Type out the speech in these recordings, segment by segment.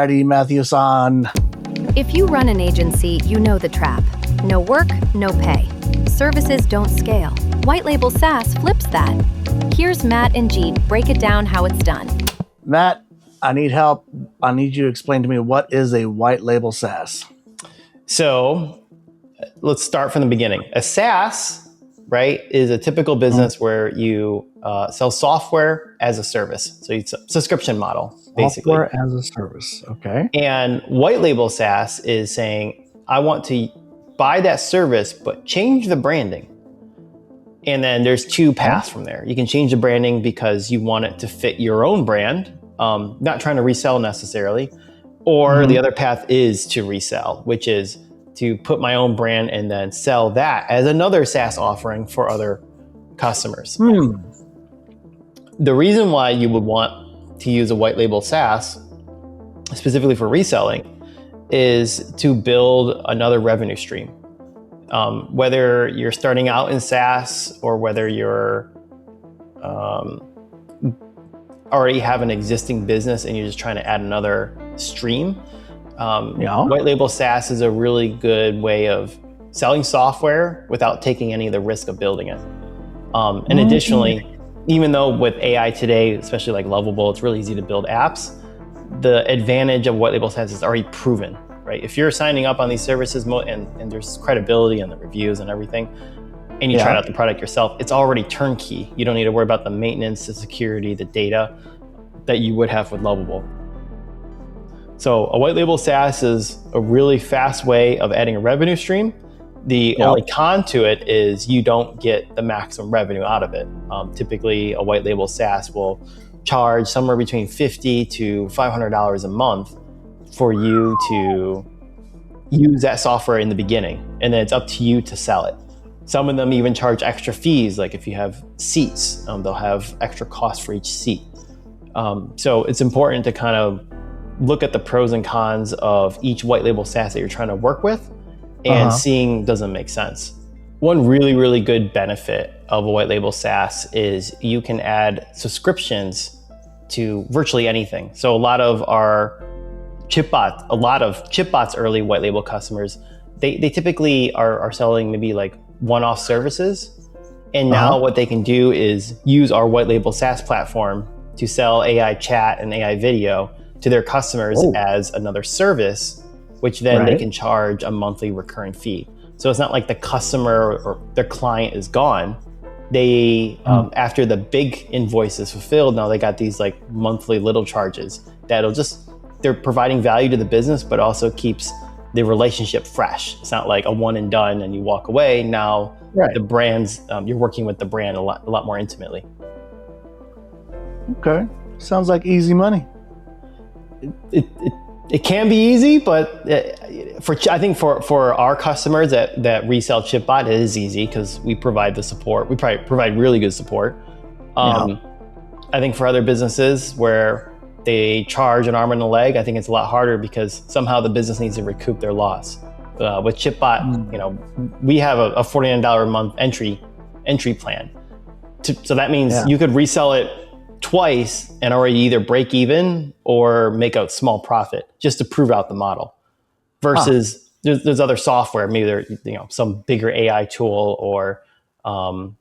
righty, Matthew-san. If you run an agency, you know the trap. No work, no pay. Services don't scale. White Label SaaS flips that. Here's Matt and Jeet break it down how it's done. Matt, I need help. I need you to explain to me, what is a white label SaaS? So let's start from the beginning. A SaaS, right, is a typical business where you sell software as a service. So it's a subscription model, basically. Software as a service, okay. And white label SaaS is saying, I want to buy that service, but change the branding. And then there's two paths from there. You can change the branding because you want it to fit your own brand, not trying to resell necessarily. Or the other path is to resell, which is to put my own brand and then sell that as another SaaS offering for other customers. The reason why you would want to use a white label SaaS, specifically for reselling, is to build another revenue stream. Whether you're starting out in SaaS or whether you're already have an existing business and you're just trying to add another stream, white label SaaS is a really good way of selling software without taking any of the risk of building it. And additionally, even though with AI today, especially like Lovable, it's really easy to build apps, the advantage of white label SaaS is already proven, right? If you're signing up on these services and there's credibility in the reviews and everything, and you try out the product yourself, it's already turnkey. You don't need to worry about the maintenance, the security, the data that you would have with Lovable. So a white label SaaS is a really fast way of adding a revenue stream. The only con to it is you don't get the maximum revenue out of it. Typically, a white label SaaS will charge somewhere between $50 to $500 a month for you to use that software in the beginning, and then it's up to you to sell it. Some of them even charge extra fees, like if you have seats, they'll have extra costs for each seat. So it's important to kind of look at the pros and cons of each white label SaaS that you're trying to work with and seeing doesn't make sense. One really, really good benefit of a white label SaaS is you can add subscriptions to virtually anything. So a lot of ChipBot's early white label customers, they typically are selling maybe like one-off services. And now what they can do is use our white label SaaS platform to sell AI chat and AI video to their customers as another service, which then they can charge a monthly recurring fee. So it's not like the customer or their client is gone. They, after the big invoice is fulfilled, now they got these like monthly little charges that'll they're providing value to the business, but also keeps the relationship fresh. It's not like a one and done and you walk away. Now the brands, you're working with the brand a lot more intimately. Okay, sounds like easy money. It can be easy, but I think for our customers that resell ChipBot, it is easy because we provide the support. We provide really good support. I think for other businesses where they charge an arm and a leg, I think it's a lot harder because somehow the business needs to recoup their loss. With ChipBot, we have a $49 a month entry plan. So that means you could resell it twice and already either break even or make a small profit just to prove out the model. Versus there's other software, maybe they're some bigger AI tool or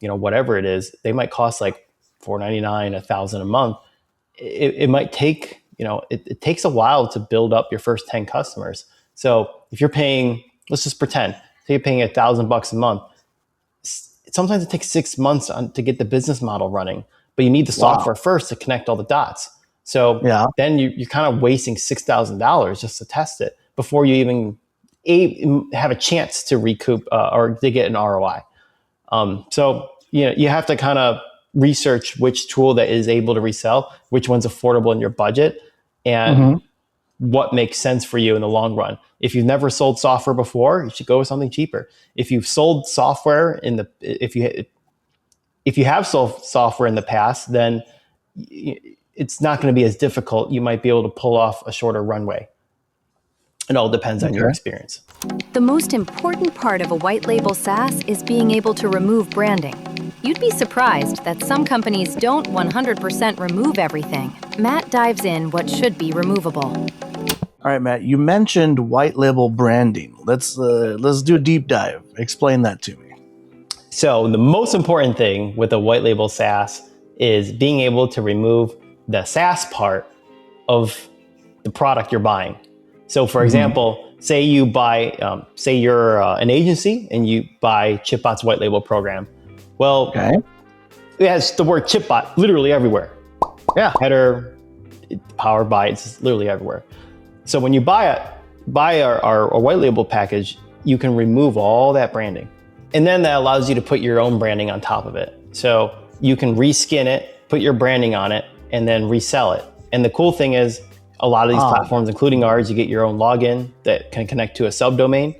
whatever it is, they might cost like $499, $1,000 a month. It might take, it takes a while to build up your first 10 customers. So if you're paying, let's just pretend, say you're paying $1,000 a month, sometimes it takes 6 months to get the business model running, but you need the software first to connect all the dots. So then you're kind of wasting $6,000 just to test it before you even have a chance to recoup or to get an ROI. So you have to kind of research which tool that is able to resell, which one's affordable in your budget, and what makes sense for you in the long run. If you've never sold software before, you should go with something cheaper. If you've sold software if you have sold software in the past, then it's not going to be as difficult. You might be able to pull off a shorter runway. It all depends on your experience. The most important part of a white label SaaS is being able to remove branding. You'd be surprised that some companies don't 100% remove everything. Matt dives in what should be removable. All right, Matt, you mentioned white label branding. Let's do a deep dive. Explain that to me. So the most important thing with a white label SaaS is being able to remove the SaaS part of the product you're buying. So for example, say you buy, say you're an agency and you buy ChipBot's white label program. Well, it has the word ChipBot literally everywhere. Yeah. Header, powered by, it's literally everywhere. So when you buy our white label package, you can remove all that branding. And then that allows you to put your own branding on top of it. So you can reskin it, put your branding on it, and then resell it. And the cool thing is, a lot of these platforms, including ours, you get your own login that can connect to a subdomain.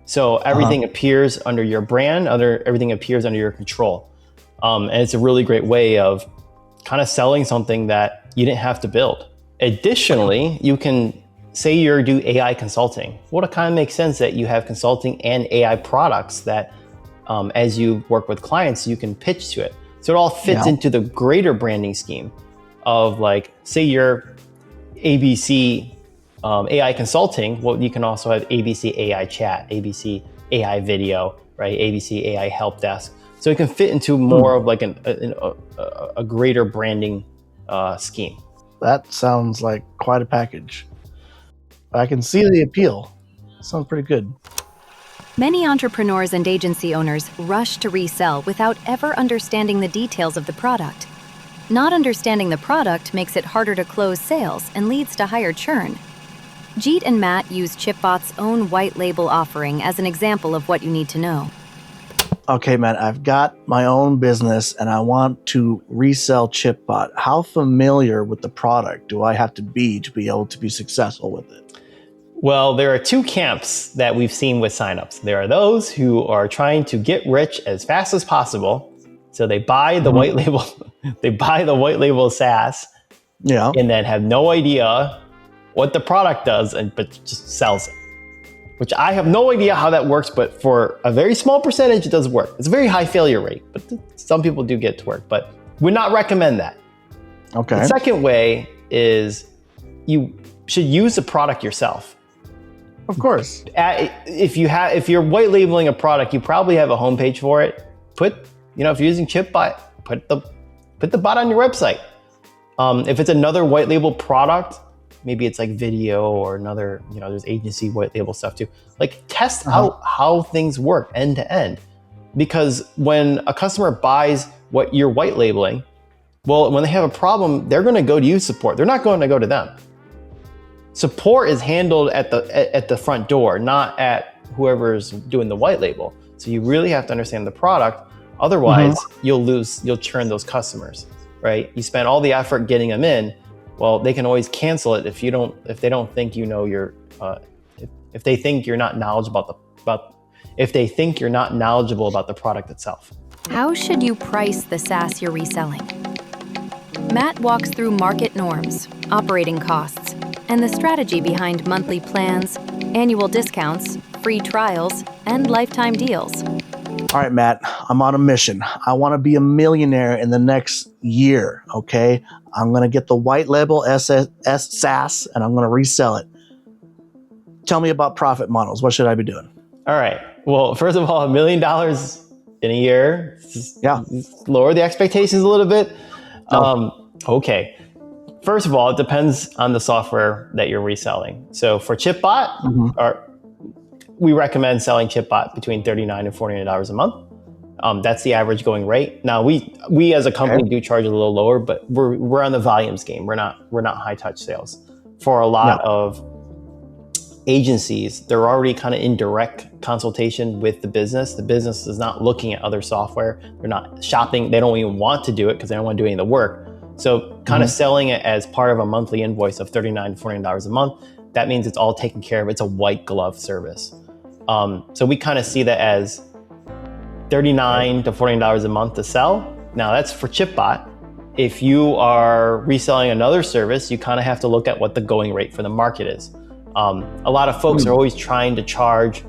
So everything appears under your brand, everything appears under your control. And it's a really great way of kind of selling something that you didn't have to build. Additionally, you can say you do AI consulting. Well, it kind of makes sense that you have consulting and AI products that as you work with clients, you can pitch to it. So it all fits into the greater branding scheme of like, say you're ABC AI consulting. Well, you can also have ABC AI chat, ABC AI video, right? ABC AI help desk. So it can fit into more of like a greater branding scheme. That sounds like quite a package. I can see the appeal. Sounds pretty good. Many entrepreneurs and agency owners rush to resell without ever understanding the details of the product. Not understanding the product makes it harder to close sales and leads to higher churn. Jeet and Matt use ChipBot's own white label offering as an example of what you need to know. Okay, Matt, I've got my own business and I want to resell ChipBot. How familiar with the product do I have to be able to be successful with it? Well, there are two camps that we've seen with signups. There are those who are trying to get rich as fast as possible. So they buy the white label, SaaS, and then have no idea what the product does, but just sells it. Which I have no idea how that works, but for a very small percentage, it does work. It's a very high failure rate, but some people do get to work, but would not recommend that. Okay. The second way is you should use the product yourself. Of course. If you're white labeling a product, you probably have a homepage for it. If you're using ChipBot, put the bot on your website. If it's another white label product, maybe it's like video or another, there's agency white label stuff too. Like test out how things work end to end. Because when a customer buys what you're white labeling, well, when they have a problem, they're going to go to you support. They're not going to go to them. Support is handled at the front door, not at whoever's doing the white label. So you really have to understand the product. Otherwise, you'll churn those customers, right? You spend all the effort getting them in. Well, they can always cancel it if they don't think if they think you're not knowledgeable about the product itself. How should you price the SaaS you're reselling? Matt walks through market norms, operating costs, and the strategy behind monthly plans, annual discounts, free trials, and lifetime deals. All right, Matt, I'm on a mission. I want to be a millionaire in the next year, okay? I'm going to get the white label SaaS and I'm going to resell it. Tell me about profit models. What should I be doing? All right. Well, first of all, $1 million in a year. Just lower the expectations a little bit. Okay. First of all, it depends on the software that you're reselling. So for ChipBot, we recommend selling ChipBot between $39 and $49 a month. That's the average going rate. Now we as a company do charge a little lower, but we're on the volumes game. We're not high touch sales. For a lot of agencies, they're already kind of in direct consultation with the business. The business is not looking at other software. They're not shopping. They don't even want to do it because they don't want to do any of the work. So kind of selling it as part of a monthly invoice of $39 to $49 a month, that means it's all taken care of. It's a white glove service. So we kind of see that as $39 to $49 a month to sell. Now that's for ChipBot. If you are reselling another service, you kind of have to look at what the going rate for the market is. A lot of folks are always trying to charge,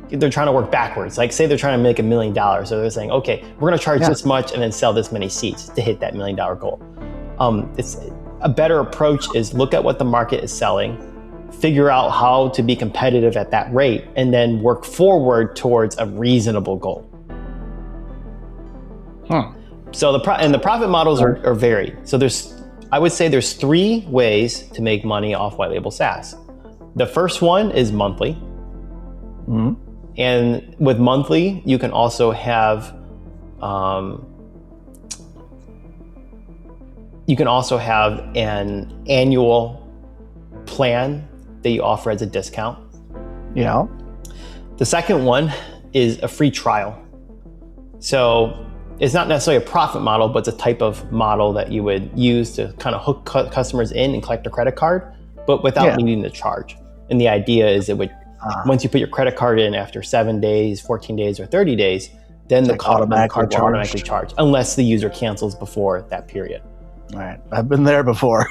they're trying to work backwards. Like say they're trying to make $1 million. So they're saying, okay, we're going to charge this much and then sell this many seats to hit that $1 million goal. It's a better approach is look at what the market is selling, figure out how to be competitive at that rate, and then work forward towards a reasonable goal. So the profit models are varied. So I would say there's 3 ways to make money off white label SaaS. The first one is monthly. Mm-hmm. And with monthly, you can also have an annual plan that you offer as a discount. Yeah. The second one is a free trial. So it's not necessarily a profit model, but it's a type of model that you would use to kind of hook customers in and collect a credit card, but without needing to charge. And the idea is it would, once you put your credit card in after 7 days, 14 days, or 30 days, then the card will automatically charge, unless the user cancels before that period. All right. I've been there before.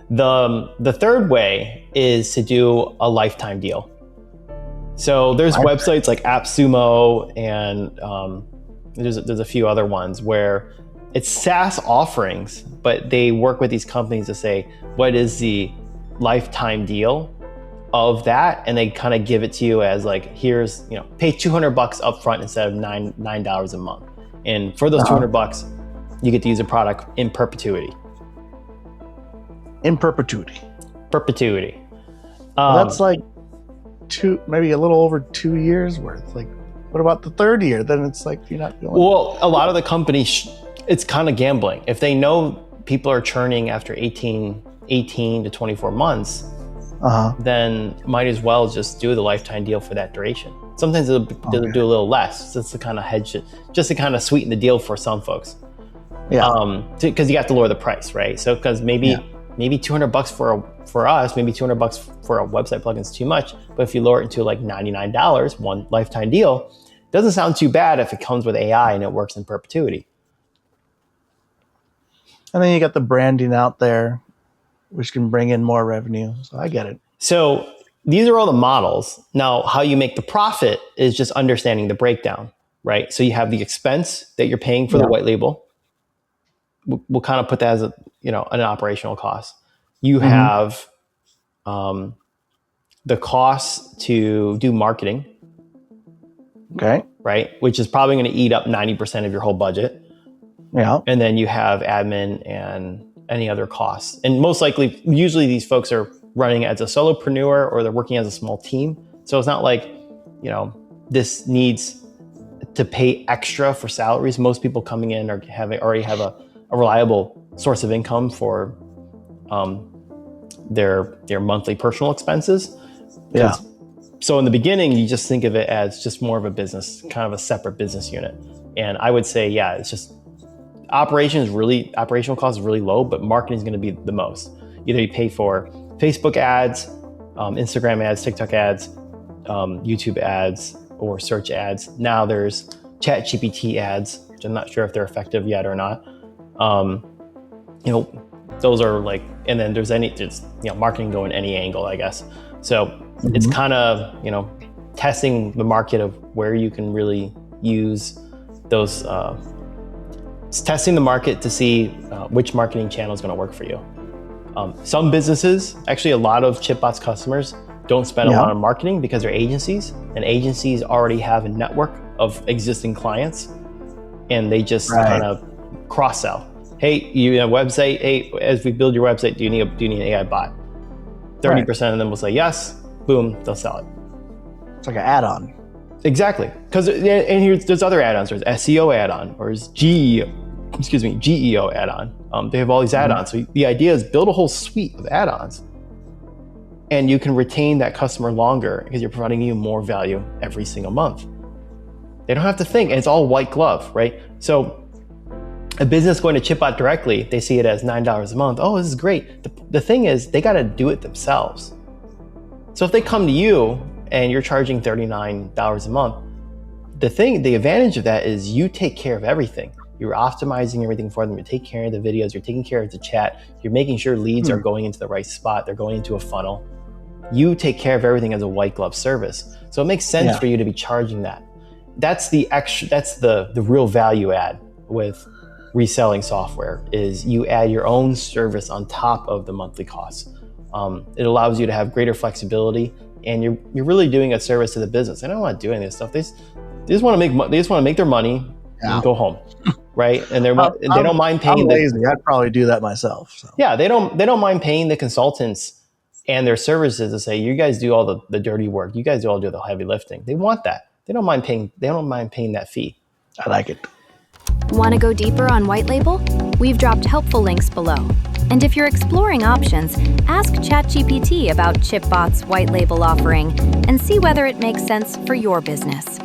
The third way is to do a lifetime deal. So there's websites like AppSumo and there's a few other ones where it's SaaS offerings, but they work with these companies to say, what is the lifetime deal of that? And they kind of give it to you as like, here's, pay $200 up front instead of $9 a month. And for those $200, you get to use a product in perpetuity. In perpetuity. Perpetuity. That's like maybe a little over 2 years worth. Like, what about the third year? Then it's like you're not doing. Well, a lot of the companies, it's kind of gambling. If they know people are churning after 18 to 24 months, then might as well just do the lifetime deal for that duration. Sometimes they'll do a little less, just to kind of hedge it, just to kind of sweeten the deal for some folks. Yeah. Because you have to lower the price, right? So because maybe $200 for us, maybe $200 for a website plugin is too much. But if you lower it to like $99, one lifetime deal, doesn't sound too bad if it comes with AI and it works in perpetuity. And then you got the branding out there, which can bring in more revenue. So I get it. So these are all the models. Now, how you make the profit is just understanding the breakdown, right? So you have the expense that you're paying for the white label. We'll kind of put that as an operational cost. You have the cost to do marketing. Okay. Right? Which is probably going to eat up 90% of your whole budget. Yeah. And then you have admin and any other costs. And most likely, usually these folks are running as a solopreneur or they're working as a small team. So it's not like, this needs to pay extra for salaries. Most people coming in already have a reliable source of income for their monthly personal expenses. Yeah. So in the beginning, you just think of it as just more of a business, kind of a separate business unit. And I would say, it's just operational cost is really low, but marketing is going to be the most. Either you pay for Facebook ads, Instagram ads, TikTok ads, YouTube ads, or search ads. Now there's ChatGPT ads, which I'm not sure if they're effective yet or not. Those are like, and then there's marketing going any angle, I guess. So it's kind of, testing the market of where you can really use those, it's testing the market to see which marketing channel is going to work for you. Some businesses, actually a lot of ChipBot's customers don't spend a lot on marketing because they're agencies, and agencies already have a network of existing clients, and they just kind of cross-sell. Hey, you have a website. Hey, as we build your website, do you need an AI bot? 30% of them will say yes. Boom, they'll sell it. It's like an add-on. Exactly, because there's other add-ons. There's SEO add-on, or there's GEO add-on. They have all these add-ons. So the idea is build a whole suite of add-ons, and you can retain that customer longer because you're providing you more value every single month. They don't have to think, and it's all white glove, right? So a business going to ChipBot directly, they see it as $9 a month. Oh, this is great. The thing is, they got to do it themselves. So if they come to you and you're charging $39 a month, the advantage of that is you take care of everything. You're optimizing everything for them. You're taking care of the videos. You're taking care of the chat. You're making sure leads are going into the right spot. They're going into a funnel. You take care of everything as a white glove service. So it makes sense for you to be charging that. That's the real value add with reselling software, is you add your own service on top of the monthly costs. It allows you to have greater flexibility, and you're really doing a service to the business. They don't want to do any of this stuff. They just want to make their money and go home, right? And they don't mind paying. I'm lazy. I'd probably do that myself. So. Yeah, they don't mind paying the consultants and their services to say, you guys do all the dirty work. You guys all do the heavy lifting. They want that. They don't mind paying that fee. I like it. Want to go deeper on white label? We've dropped helpful links below. And if you're exploring options, ask ChatGPT about ChipBot's white label offering and see whether it makes sense for your business.